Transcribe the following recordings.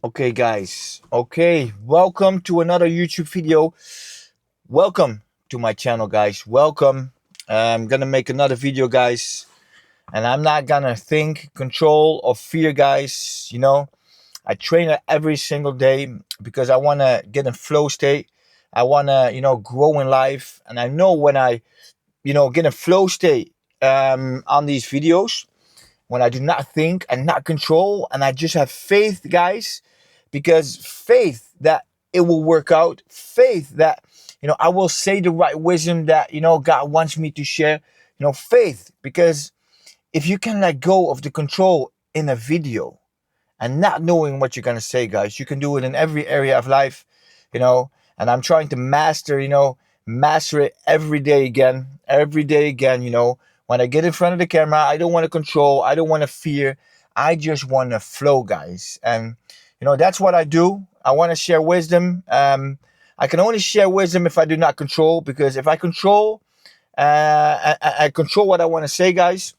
Okay, guys. Okay, welcome to another YouTube video. Welcome to my channel, guys. Welcome. I'm gonna make another video, guys, and I'm not gonna think, control, or fear, guys. I train it every single day because I wanna get in flow state. I wanna, grow in life, and I know when I, get in flow state on these videos, when I do not think and not control, and I just have faith, guys, because faith that it will work out, faith that I will say the right wisdom that God wants me to share, faith because if you can let go of the control in a video and not knowing what you're gonna say, guys, you can do it in every area of life, you know. And I'm trying to master it every day again. When I get in front of the camera, I don't want to control, I don't want to fear, I just want to flow, guys. And that's what I do. I want to share wisdom. I can only share wisdom if I do not control, because if I control, I control what I want to say, guys,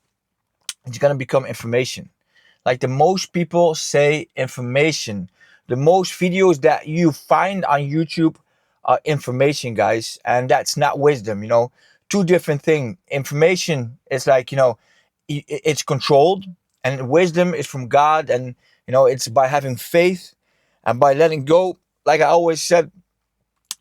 it's gonna become information. Like the most people say information. The most videos that you find on YouTube are information, guys, and that's not wisdom. Two different things. Information is like it's controlled, and wisdom is from God, and it's by having faith and by letting go. Like I always said,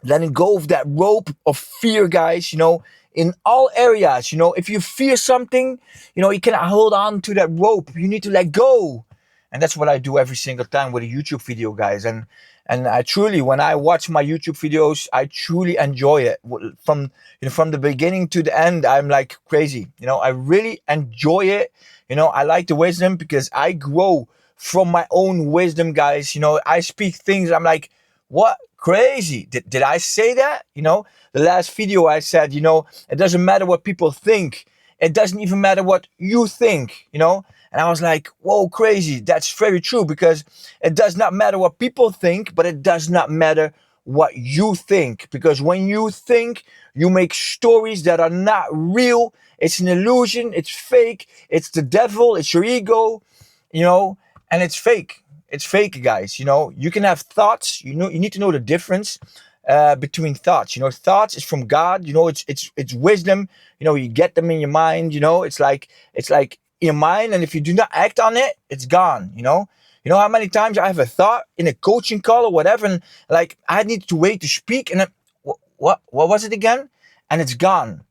letting go of that rope of fear, guys, in all areas. If you fear something, you cannot hold on to that rope. You need to let go. And that's what I do every single time with a YouTube video, guys. And I truly, when I watch my YouTube videos, I truly enjoy it. From the beginning to the end, I'm like crazy. I really enjoy it. I like the wisdom because I grow from my own wisdom, guys. I speak things, I'm like, what? Crazy. Did I say that? The last video I said, it doesn't matter what people think. It doesn't even matter what you think. And I was like, whoa, crazy. That's very true, because it does not matter what people think, but it does not matter what you think. Because when you think, you make stories that are not real. It's an illusion. It's fake. It's the devil. It's your ego, you know, and it's fake. It's fake, guys. You can have thoughts. You need to know the difference between thoughts. Thoughts is from God. It's wisdom. You get them in your mind. It's like in your mind, and if you do not act on it, it's gone. How many times I have a thought in a coaching call or whatever, and like I need to wait to speak, and then, what was it again? And it's gone.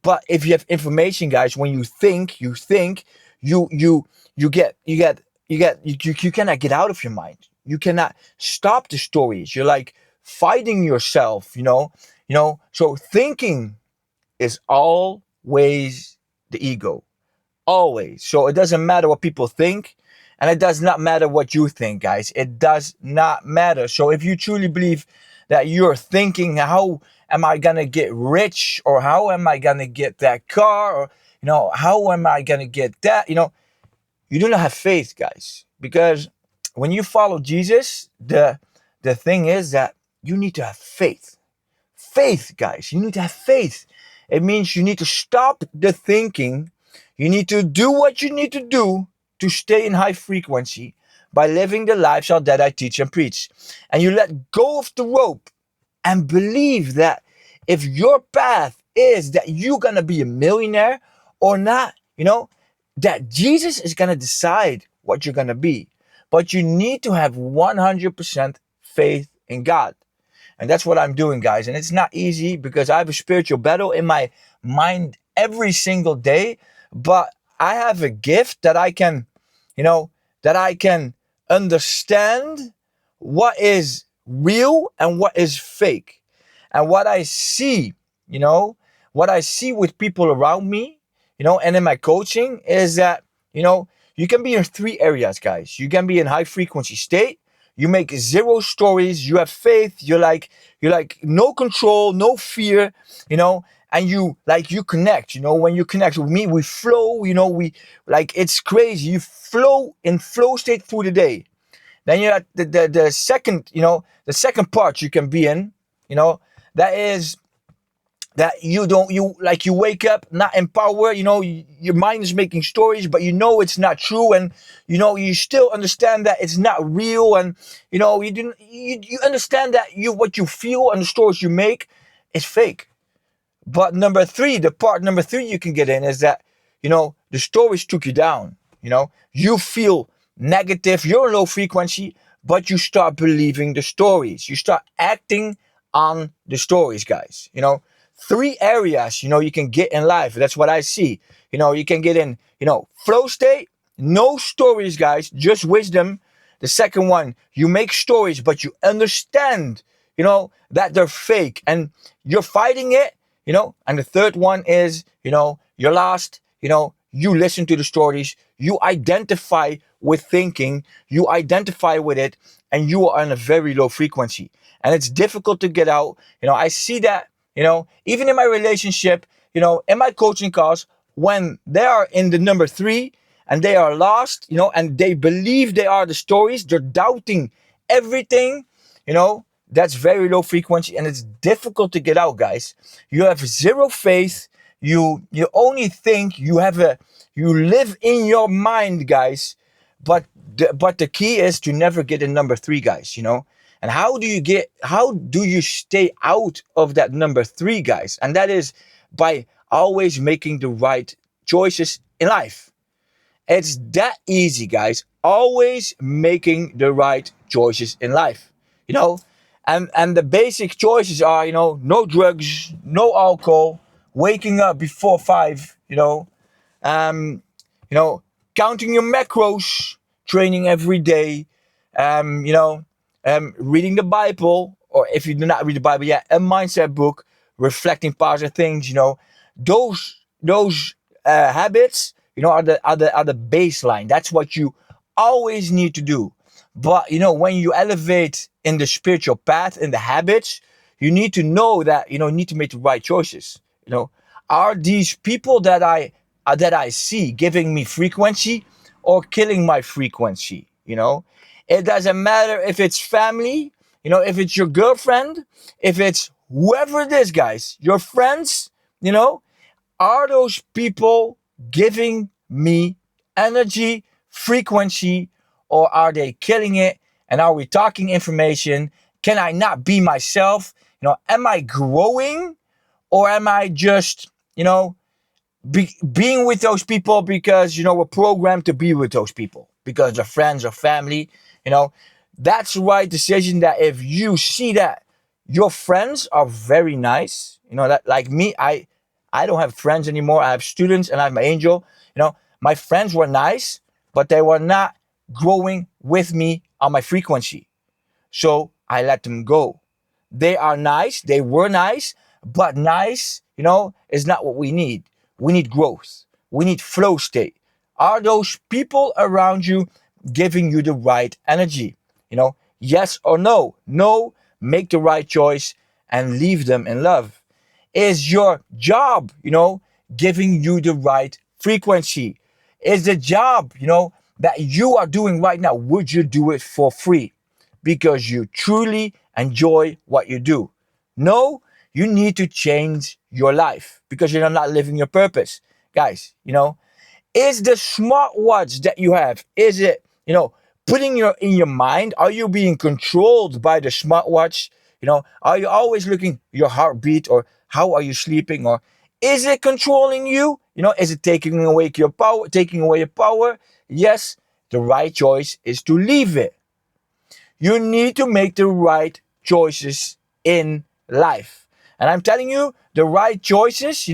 But if you have information, guys, when you think, you cannot get out of your mind. You cannot stop the stories. You're like fighting yourself. So thinking is always the ego. Always. So it doesn't matter what people think, and it does not matter what you think, guys. It does not matter. So if you truly believe that you're thinking, how am I gonna get rich, or how am I gonna get that car, or how am I gonna get that, you do not have faith, guys. Because when you follow Jesus, the thing is that you need to have faith. Faith, guys. You need to have faith. It means you need to stop the thinking. You need to do what you need to do to stay in high frequency by living the lifestyle that I teach and preach. And you let go of the rope and believe that if your path is that you're going to be a millionaire or not, that Jesus is going to decide what you're going to be. But you need to have 100% faith in God. And that's what I'm doing, guys. And it's not easy because I have a spiritual battle in my mind every single day. But I have a gift that I can understand what is real and what is fake. And you know, what I see with people around me, and in my coaching is that, you can be in three areas, guys. You can be in high frequency state. You make zero stories. You have faith. You're like no control, no fear, and you connect. When you connect with me, we flow. We like it's crazy. You flow in flow state through the day. Then you're at the second part you can be in. That is that you wake up not empowered, your mind is making stories, but it's not true, and you still understand that it's not real, and you understand that what you feel and the stories you make is fake. But number three you can get in is that, the stories took you down. You feel negative, you're low frequency, but you start believing the stories. You start acting on the stories, guys. Three areas, you can get in life. That's what I see. You can get in, flow state, no stories, guys, just wisdom. The second one, you make stories, but you understand, that they're fake and you're fighting it. And the third one is, you're lost, you listen to the stories, you identify with thinking, you identify with it, and you are on a very low frequency. And it's difficult to get out. I see that, even in my relationship, in my coaching calls, when they are in the number three and they are lost, and they believe they are the stories, they're doubting everything, that's very low frequency, and it's difficult to get out, guys. You have zero faith. You only think you live in your mind, guys. But the key is to never get in number three, guys. And how do you stay out of that number three, guys? And that is by always making the right choices in life. It's that easy, guys. Always making the right choices in life. You know, and the basic choices are, no drugs, no alcohol, waking up before 5, um, counting your macros, training every day, reading the Bible, or if you do not read the Bible, yeah, a mindset book, reflecting positive things. Those habits, are the baseline. That's what you always need to do. But when you elevate in the spiritual path, in the habits, you need to know that you need to make the right choices. Are these people that I see giving me frequency or killing my frequency? It doesn't matter if it's family, if it's your girlfriend, if it's whoever it is, guys, your friends, are those people giving me energy, frequency, or are they killing it? And are we talking information? Can I not be myself? Am I growing, or am I just, being with those people because we're programmed to be with those people because they're friends or family? That's the right decision. That if you see that your friends are very nice, that, like me, I don't have friends anymore. I have students and I have my angel. My friends were nice, but they were not growing with me on my frequency, so I let them go. They are nice, they were nice, but nice, is not what we need. We need growth. We need flow state. Are those people around you giving you the right energy? Yes or no? No, make the right choice and leave them in love. Is your job, giving you the right frequency? Is the job, that you are doing right now, would you do it for free because you truly enjoy what you do? No, you need to change your life because you're not living your purpose. Guys, is the smartwatch that you have, is it, putting in your mind? Are you being controlled by the smartwatch? Are you always looking your heartbeat, or how are you sleeping, or is it controlling you? Is it taking away your power? Yes, the right choice is to leave it. You need to make the right choices in life. And I'm telling you, the right choices,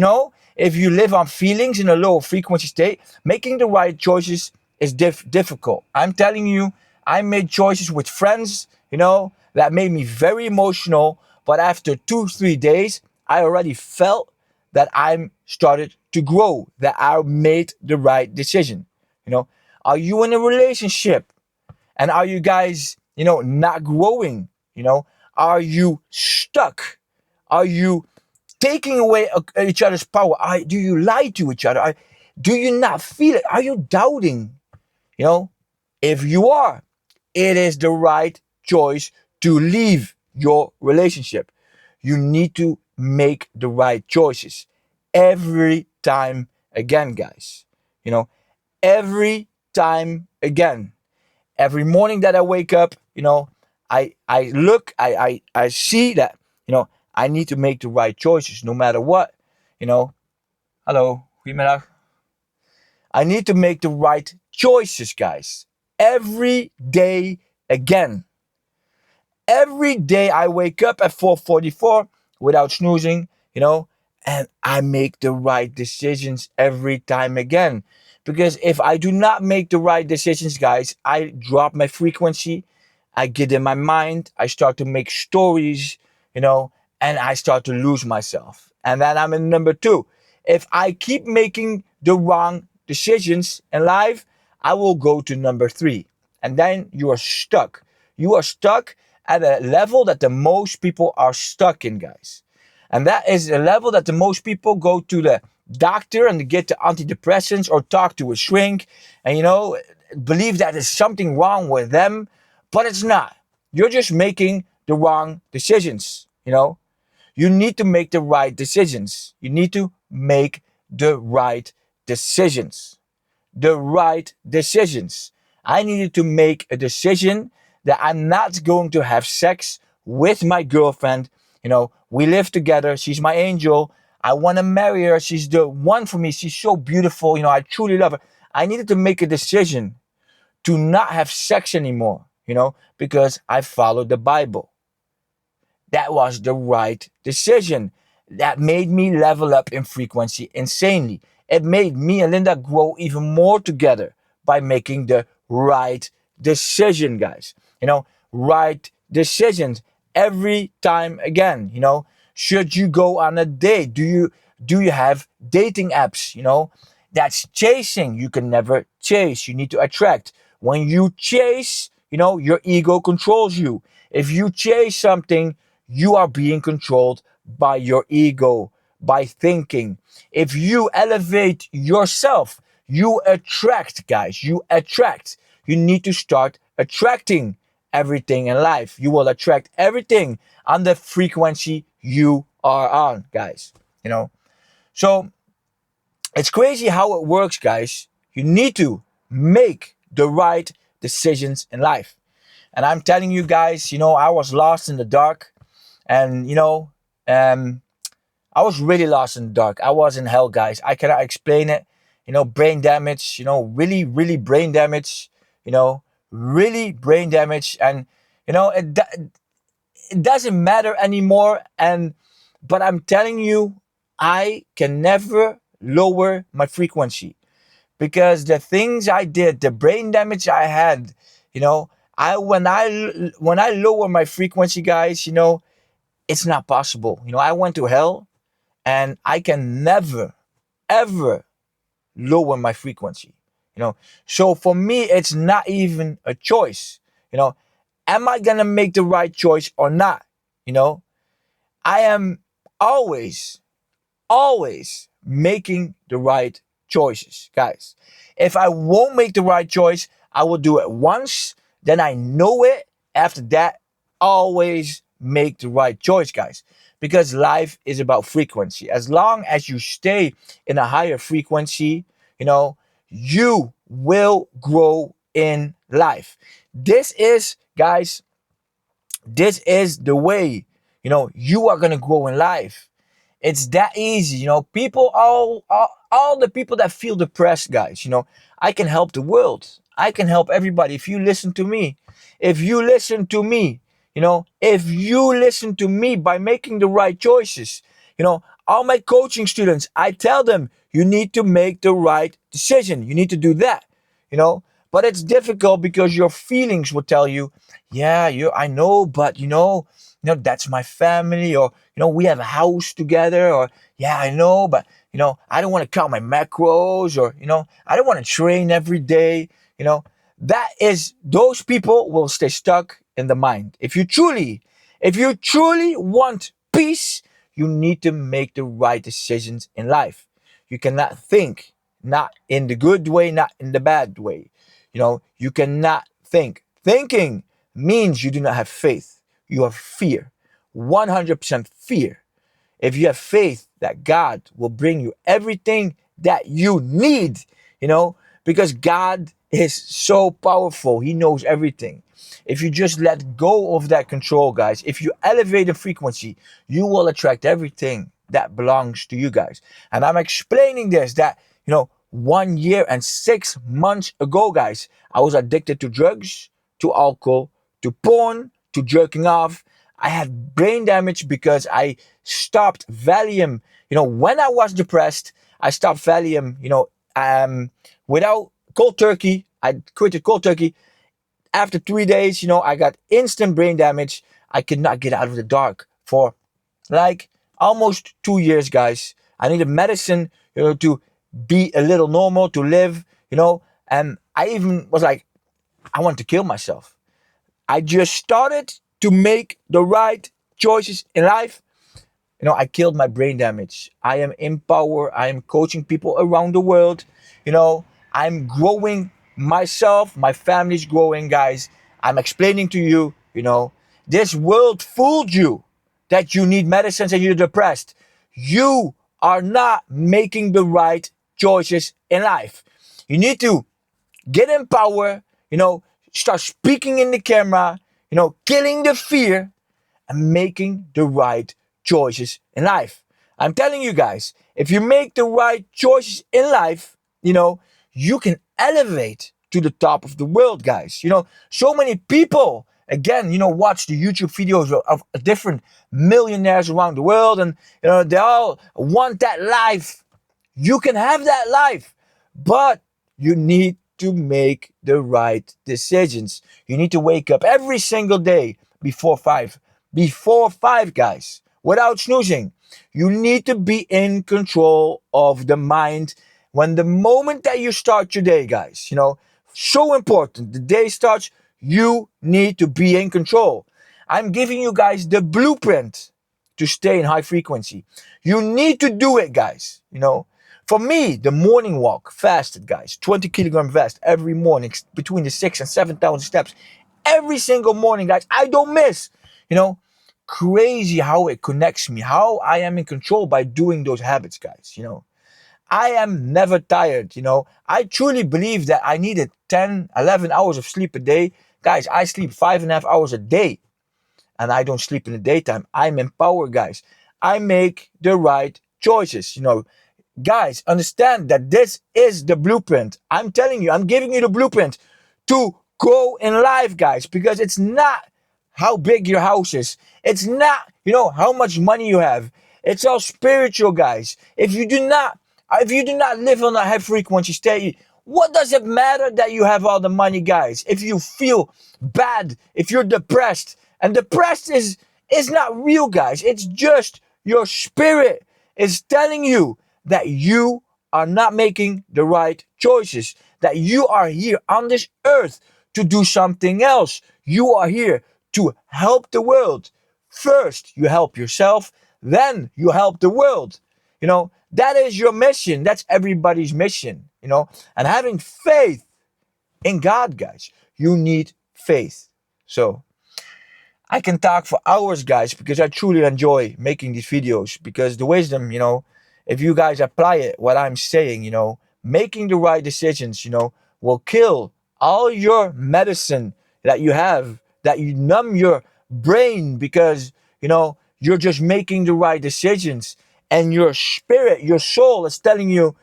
if you live on feelings in a low frequency state, making the right choices is difficult. I'm telling you, I made choices with friends, that made me very emotional. But after 2-3 days, I already felt that I started to grow, that I made the right decision. Are you in a relationship? And are you guys, not growing? Are you stuck? Are you taking away each other's power? Do you lie to each other? Do you not feel it? Are you doubting? If you are, it is the right choice to leave your relationship. You need to make the right choices every time again, guys. You know, every time again. Every morning that I wake up, I look, I see that, I need to make the right choices no matter what. You know, hello, goedemiddag. I need to make the right choices, guys. Every day again. Every day I wake up at 4:44 without snoozing, and I make the right decisions every time again. Because if I do not make the right decisions, guys, I drop my frequency. I get in my mind. I start to make stories, and I start to lose myself. And then I'm in number two. If I keep making the wrong decisions in life, I will go to number three. And then you are stuck. You are stuck at a level that the most people are stuck in, guys. And that is a level that the most people go to the doctor and get the antidepressants or talk to a shrink and, believe that there's something wrong with them, but it's not. You're just making the wrong decisions, You need to make the right decisions. You need to make the right decisions. The right decisions. I needed to make a decision that I'm not going to have sex with my girlfriend. We live together. She's my angel. I want to marry her. She's the one for me. She's so beautiful. I truly love her. I needed to make a decision to not have sex anymore, because I followed the Bible. That was the right decision. That made me level up in frequency insanely. It made me and Linda grow even more together by making the right decision, guys. Right decisions every time again. Should you go on a date? Do you have dating apps? That's chasing. You can never chase. You need to attract. When you chase, your ego controls you. If you chase something, you are being controlled by your ego, by thinking. If you elevate yourself, you attract, guys. You attract. You need to start attracting everything in life. You will attract everything on the frequency you are on, guys. So it's crazy how it works, guys. You need to make the right decisions in life. And I'm telling you guys, I was lost in the dark. And I was really lost in the dark. I was in hell, guys. I cannot explain it. Brain damage. Really, really brain damage. Really brain damage, and it doesn't matter anymore. But I'm telling you, I can never lower my frequency because the things I did, the brain damage I had, I when I lower my frequency, guys, it's not possible. I went to hell and I can never, ever lower my frequency. So for me, it's not even a choice. Am I gonna make the right choice or not? I am always, always making the right choices, guys. If I won't make the right choice, I will do it once, then I know it. After that, always make the right choice, guys. Because life is about frequency. As long as you stay in a higher frequency, you will grow in life. This is, guys, this is the way, you are going to grow in life. It's that easy. People, all the people that feel depressed, guys, I can help the world. I can help everybody if you listen to me. If you listen to me, if you listen to me by making the right choices, all my coaching students, I tell them, you need to make the right decision. You need to do that, but it's difficult because your feelings will tell you, yeah, I know, but that's my family, or we have a house together, or yeah, I know, but I don't want to count my macros, or I don't want to train every day. That is, those people will stay stuck in the mind. If you truly want peace, you need to make the right decisions in life. You cannot think, not in the good way, not in the bad way. You cannot think. Thinking means you do not have faith. You have fear. 100% fear. if you have faith that God will bring you everything that you need, you know, because God is so powerful. He knows everything. If you just let go of that control, guys, if you elevate the frequency, you will attract everything that belongs to you guys. And I'm explaining this that, 1 year and 6 months ago, guys, I was addicted to drugs, to alcohol, to porn, to jerking off. I had brain damage because I stopped Valium. When I was depressed, I stopped Valium, without cold turkey. I quitted cold turkey. After 3 days, I got instant brain damage. I could not get out of the dark for like almost 2 years, guys. I needed medicine, to be a little normal, to live, and I even was like, I want to kill myself. I just started to make the right choices in life. I killed my brain damage. I am in power. I am coaching people around the world. I'm growing myself. My family's growing, guys. I'm explaining to you, this world fooled you that you need medicines and you're depressed. You are not making the right choices in life. You need to get in power, start speaking in the camera, killing the fear and making the right choices in life. I'm telling you guys, if you make the right choices in life, you can elevate to the top of the world, guys. So many people, again, watch the YouTube videos of different millionaires around the world, and they all want that life. You can have that life, but you need to make the right decisions. You need to wake up every single day before 5. Before 5, guys, without snoozing. You need to be in control of the mind when the moment that you start your day, guys. So important. The day starts, you need to be in control. I'm giving you guys the blueprint to stay in high frequency. You need to do it, guys. For me, the morning walk, fasted, guys, 20 kilogram vest every morning, between the 6 and 7,000 steps, every single morning, guys. I don't miss. Crazy how it connects me, how I am in control by doing those habits, guys. I am never tired. I truly believe that I needed 10, 11 hours of sleep a day. Guys, I sleep 5.5 hours a day and I don't sleep in the daytime. I'm empowered, guys. I make the right choices. Guys, understand that this is the blueprint. I'm telling you, I'm giving you the blueprint to go in life, guys, because it's not how big your house is. It's not, how much money you have. It's all spiritual, guys. If you do not live on a high frequency state, what does it matter that you have all the money, guys? If you feel bad, if you're depressed, and depressed is not real, guys. It's just your spirit is telling you that you are not making the right choices, that you are here on this earth to do something else. You are here to help the world. First, you help yourself, then you help the world. That is your mission. That's everybody's mission, and having faith in God, guys. You need faith. So, I can talk for hours, guys, because I truly enjoy making these videos. Because the wisdom, if you guys apply it, what I'm saying, making the right decisions, will kill all your medicine that you have, that you numb your brain because, you're just making the right decisions. And your spirit, your soul is telling you,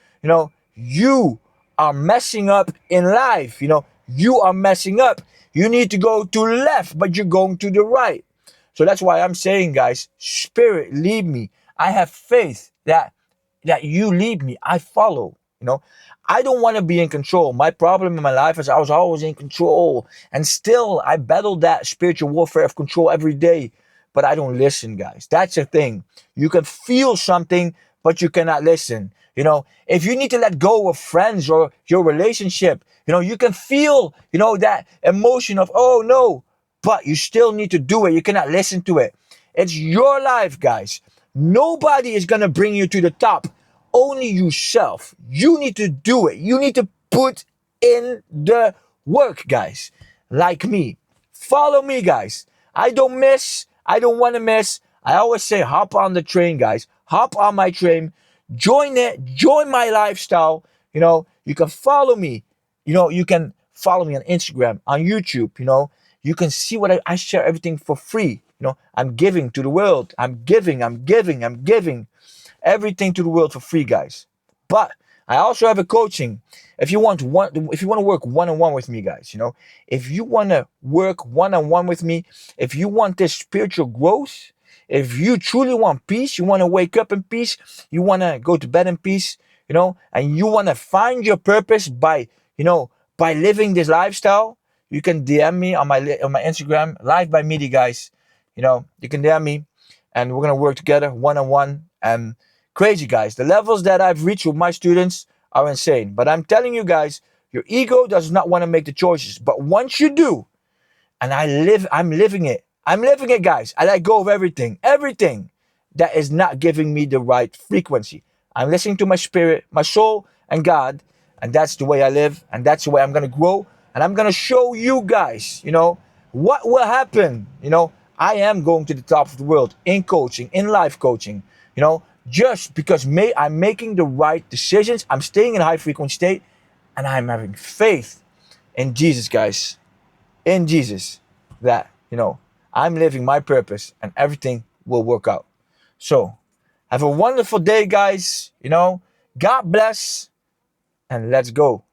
you are messing up in life. You are messing up. You need to go to left, but you're going to the right. So that's why I'm saying, guys, spirit, lead me. I have faith that you lead me. I follow. I don't want to be in control. My problem in my life is I was always in control. And still, I battle that spiritual warfare of control every day. But I don't listen, guys. That's the thing. You can feel something, but you cannot listen. If you need to let go of friends or your relationship, you can feel, that emotion of, oh no, but you still need to do it. You cannot listen to it. It's your life, guys. Nobody is going to bring you to the top. Only yourself. You need to do it. You need to put in the work, guys. Like me. Follow me, guys. I don't miss. I don't want to miss. I always say, hop on the train, guys. Hop on my train. Join it. Join my lifestyle. You can follow me. You can follow me on Instagram, on YouTube. You can see what I share everything for free. I'm giving to the world. I'm giving everything to the world for free, guys. But I also have a coaching. If you want to work one on one with me, guys, if you want to work one on one with me, if you want this spiritual growth, if you truly want peace, you want to wake up in peace, you want to go to bed in peace, and you want to find your purpose by living this lifestyle, you can DM me on my Instagram, Live by Midi, guys. You can DM me, and we're gonna work together one on one. And crazy, guys. The levels that I've reached with my students are insane. But I'm telling you guys, your ego does not want to make the choices. But once you do, and I'm living it. I'm living it, guys. I let go of everything that is not giving me the right frequency. I'm listening to my spirit, my soul, and God, and that's the way I live, and that's the way I'm gonna grow, and I'm gonna show you guys, what will happen. I am going to the top of the world in coaching, in life coaching. Just because I'm making the right decisions, I'm staying in a high frequency state, and I'm having faith in Jesus, guys. In Jesus, that, I'm living my purpose and everything will work out. So, have a wonderful day, guys. God bless, and let's go.